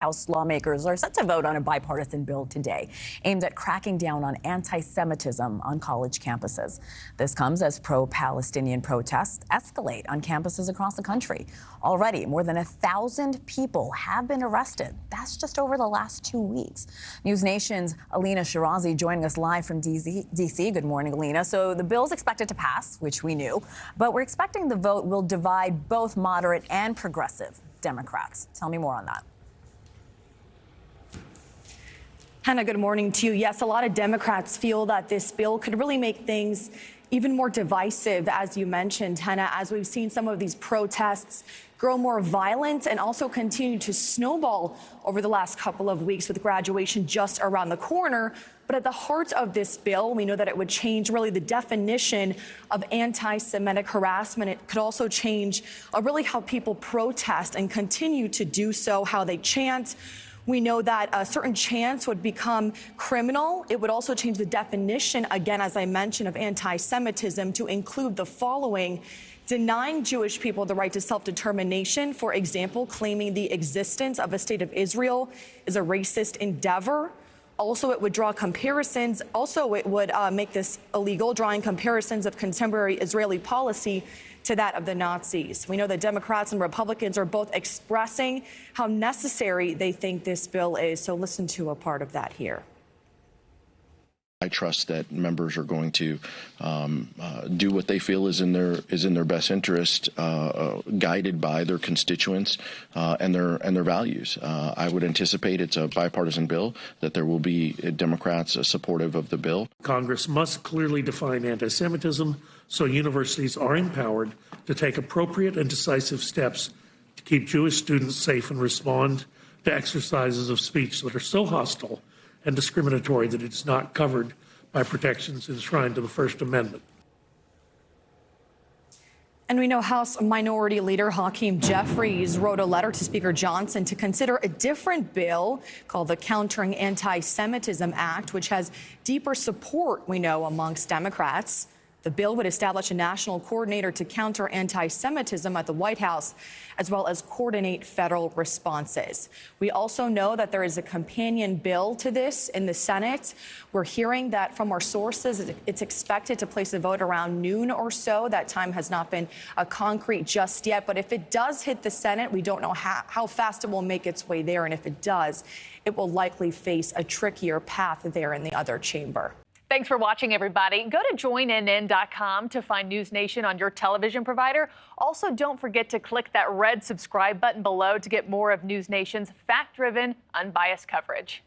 House lawmakers are set to vote on a bipartisan bill today aimed at cracking down on anti-Semitism on college campuses. This comes as pro-Palestinian protests escalate on campuses across the country. Already, more than 1,000 people have been arrested. That's just over the last 2 weeks. NewsNation's Alina Shirazi joining us live from D.C. Good morning, Alina. So the bill's expected to pass, which we knew, but we're expecting the vote will divide both moderate and progressive Democrats. Tell me more on that. Hannah, good morning to you. Yes, a lot of Democrats feel that this bill could really make things even more divisive, as you mentioned, Hannah, as we've seen some of these protests grow more violent and also continue to snowball over the last couple of weeks with graduation just around the corner. But at the heart of this bill, we know that it would change really the definition of anti-Semitic harassment. It could also change really how people protest and continue to do so, how they chant. We know that a certain chants would become criminal. It would also change the definition, again, as I mentioned, of anti-Semitism to include the following: denying Jewish people the right to self-determination, for example, claiming the existence of a state of Israel is a racist endeavor. Also, it would draw comparisons. Also, it would make this illegal, drawing comparisons of contemporary Israeli policy to that of the Nazis. We know that Democrats and Republicans are both expressing how necessary they think this bill is. So listen to a part of that here. I trust that members are going to do what they feel is in their best interest, guided by their constituents and their values. I would anticipate it's a bipartisan bill, that there will be Democrats supportive of the bill. Congress must clearly define anti-Semitism so universities are empowered to take appropriate and decisive steps to keep Jewish students safe and respond to exercises of speech that are so hostile and discriminatory that it's not covered by protections enshrined to the First Amendment. And we know House Minority Leader Hakeem Jeffries wrote a letter to Speaker Johnson to consider a different bill called the Countering Antisemitism Act, which has deeper support, we know, amongst Democrats. The bill would establish a national coordinator to counter anti-Semitism at the White House, as well as coordinate federal responses. We also know that there is a companion bill to this in the Senate. We're hearing that from our sources, it's expected to place a vote around noon or so. That time has not been concrete just yet. But if it does hit the Senate, we don't know how fast it will make its way there. And if it does, it will likely face a trickier path there in the other chamber. Thanks for watching, everybody. Go to joinnn.com to find NewsNation on your television provider. Also, don't forget to click that red subscribe button below to get more of NewsNation's fact-driven, unbiased coverage.